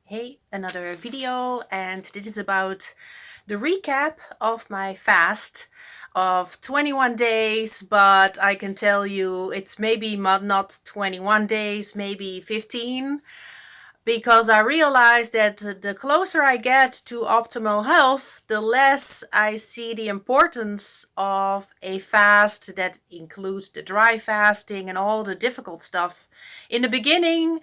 Hey, another video, and this is about the recap of my fast of 21 days, but I can tell you it's maybe not 21 days, maybe 15, because I realized that the closer I get to optimal health, the less I see the importance of a fast that includes the dry fasting and all the difficult stuff. In the beginning,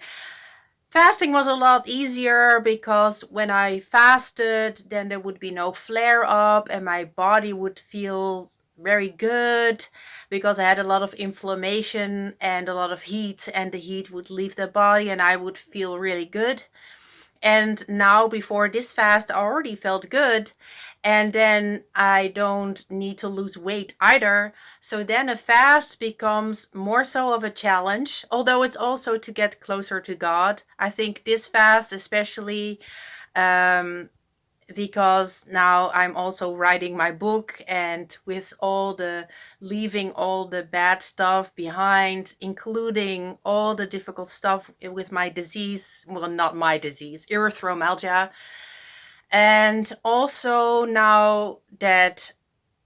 fasting was a lot easier because when I fasted, then there would be no flare up and my body would feel very good because I had a lot of inflammation and a lot of heat, and the heat would leave the body and I would feel really good. And now, before this fast, I already felt good. And then I don't need to lose weight either. So then a fast becomes more so of a challenge, although it's also to get closer to God. I think this fast, especially, um, because now I'm also writing my book, and with all the leaving all the bad stuff behind, including all the difficult stuff with my disease, well, not my disease, erythromyalgia. And also now that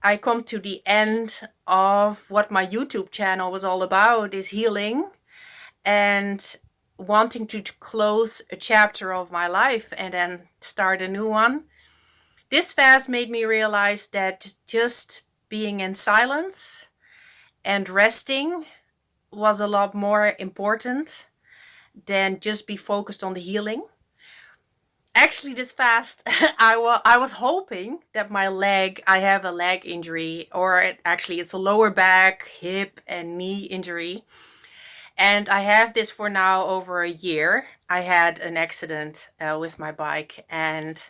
I come to the end of what my YouTube channel was all about, is healing and wanting to close a chapter of my life and then start a new one. This fast made me realize that just being in silence and resting was a lot more important than just be focused on the healing. Actually, this fast, I was hoping that my leg, I have a leg injury, or it's a lower back, hip, and knee injury. And I have this for now over a year. I had an accident with my bike, and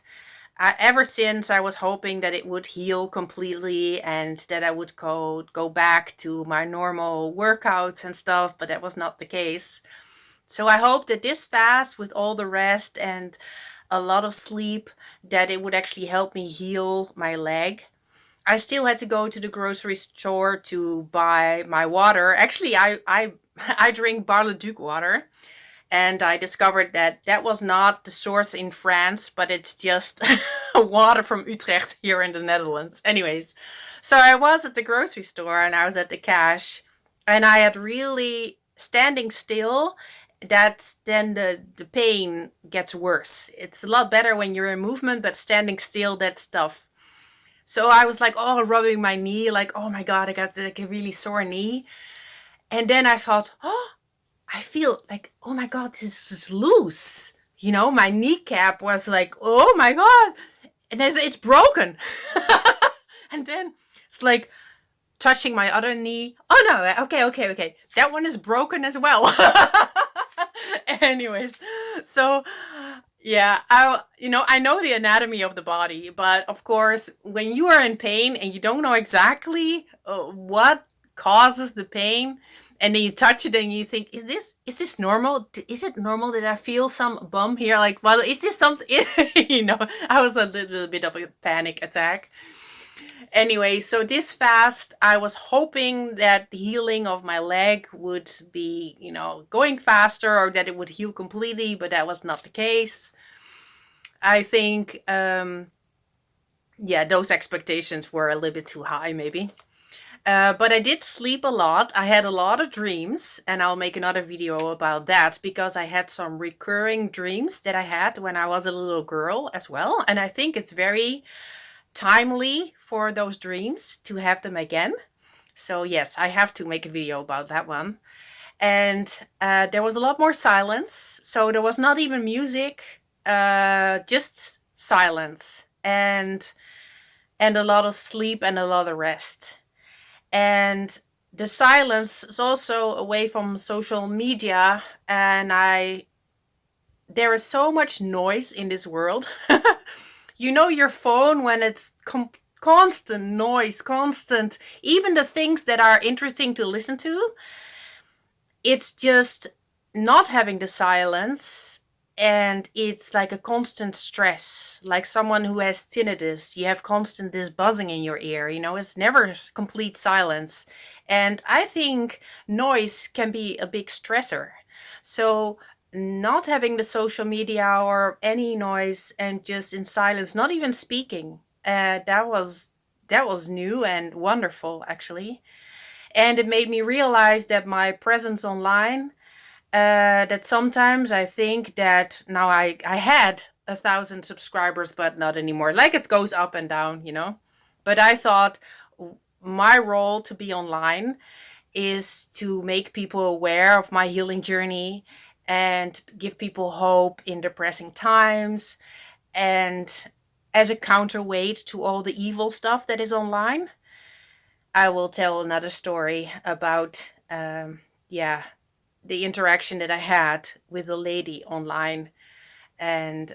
ever since, I was hoping that it would heal completely and that I would go back to my normal workouts and stuff, but that was not the case. So I hope that this fast, with all the rest and a lot of sleep, that it would actually help me heal my leg. I still had to go to the grocery store to buy my water. Actually, I I drink Bar-le-Duc water, and I discovered that that was not the source in France, but it's just water from Utrecht here in the Netherlands. Anyways, so I was at the grocery store and I was at the cash, and I had really standing still. That then the pain gets worse. It's a lot better when you're in movement, but standing still, that's tough. So I was like, oh, rubbing my knee, like, oh my God, I got like a really sore knee. And then I thought, oh, I feel like, oh my God, this is loose. You know, my kneecap was like, oh my God. And then it's broken. And then it's like touching my other knee. Oh no, okay. That one is broken as well. Anyways, so yeah, I know the anatomy of the body, but of course, when you are in pain and you don't know exactly what causes the pain, and then you touch it and you think, is this normal? Is it normal that I feel some bump here? Like, well, is this something? I was a little bit of a panic attack. Anyway, so this fast, I was hoping that the healing of my leg would be, going faster, or that it would heal completely, but that was not the case. I think, yeah, those expectations were a little bit too high, maybe. But I did sleep a lot. I had a lot of dreams, and I'll make another video about that because I had some recurring dreams that I had when I was a little girl as well. And I think it's very timely for those dreams to have them again. So, yes, I have to make a video about that one. And there was a lot more silence. So, there was not even music, just silence and a lot of sleep and a lot of rest. And the silence is also away from social media, and there is so much noise in this world. Your phone, when it's constant noise, constant, even the things that are interesting to listen to, it's just not having the silence, and it's like a constant stress, like someone who has tinnitus. You have constant this buzzing in your ear, it's never complete silence. And I think noise can be a big stressor. So not having the social media or any noise and just in silence, not even speaking. That was new and wonderful actually. And it made me realize that my presence online, that sometimes I think that now I had 1,000 subscribers, but not anymore. Like it goes up and down, you know. But I thought my role to be online is to make people aware of my healing journey and give people hope in depressing times, and as a counterweight to all the evil stuff that is online, I will tell another story about yeah, the interaction that I had with a lady online. And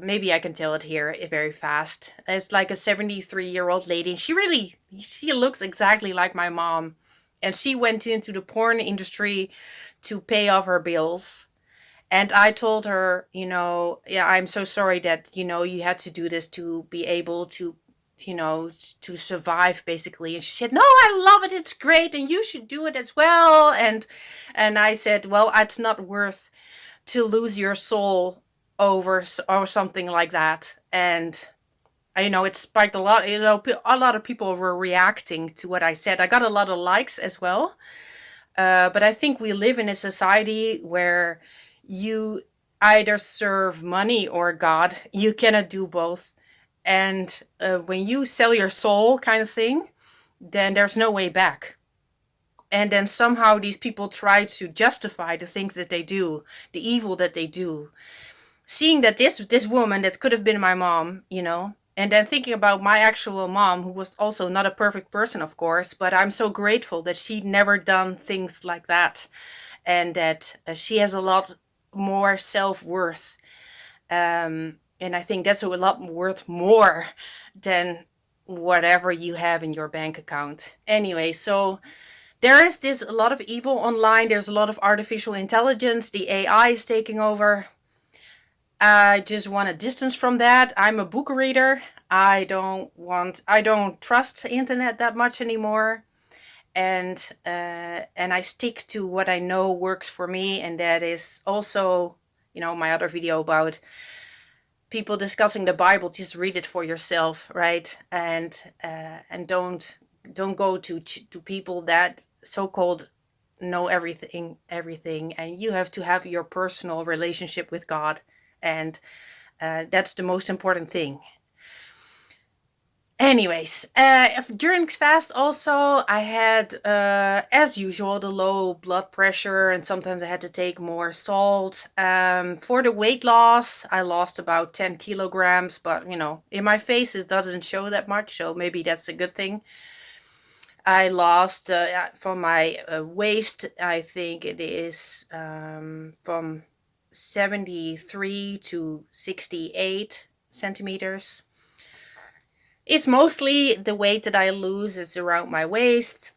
maybe I can tell it here very fast. It's like a 73-year-old lady, and she looks exactly like my mom. And she went into the porn industry to pay off her bills. And I told her, yeah, I'm so sorry that, you had to do this to be able to, to survive basically. And she said, no, I love it. It's great. And you should do it as well. And I said, well, it's not worth to lose your soul over or something like that. And it spiked a lot. A lot of people were reacting to what I said. I got a lot of likes as well. But I think we live in a society where you either serve money or God. You cannot do both. And when you sell your soul, kind of thing, then there's no way back. And then somehow these people try to justify the things that they do, the evil that they do. Seeing that this woman that could have been my mom, and then thinking about my actual mom, who was also not a perfect person, of course, but I'm so grateful that she'd never done things like that, and that she has a lot more self worth. And I think that's a lot worth more than whatever you have in your bank account. Anyway, so there is this a lot of evil online. There's a lot of artificial intelligence. The AI is taking over. I just want a distance from that. I'm a book reader. I don't trust the internet that much anymore. And I stick to what I know works for me, and that is also, my other video about people discussing the Bible. Just read it for yourself, right? And don't go to people that so-called know everything, and you have to have your personal relationship with God, and that's the most important thing. Anyways, during fast also I had, as usual, the low blood pressure, and sometimes I had to take more salt. For the weight loss, I lost about 10 kilograms, but in my face it doesn't show that much, so maybe that's a good thing. I lost from my waist, I think it is from 73 to 68 centimeters. It's mostly the weight that I lose is around my waist,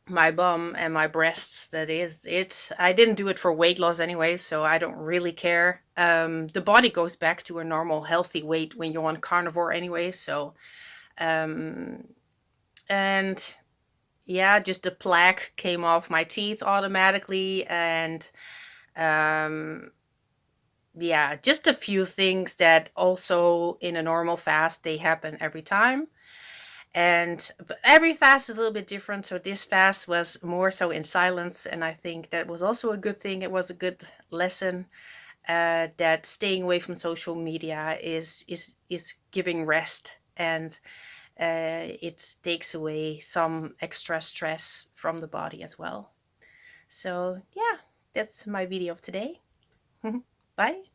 my bum, and my breasts. That is it. I didn't do it for weight loss anyway, so I don't really care. The body goes back to a normal, healthy weight when you're on carnivore anyway. So, um, and yeah, just the plaque came off my teeth automatically, and um, yeah, just a few things that also in a normal fast they happen every time. And but every fast is a little bit different. So this fast was more so in silence, and I think that was also a good thing. It was a good lesson, that staying away from social media is giving rest, and it takes away some extra stress from the body as well. So yeah, that's my video of today. Bye.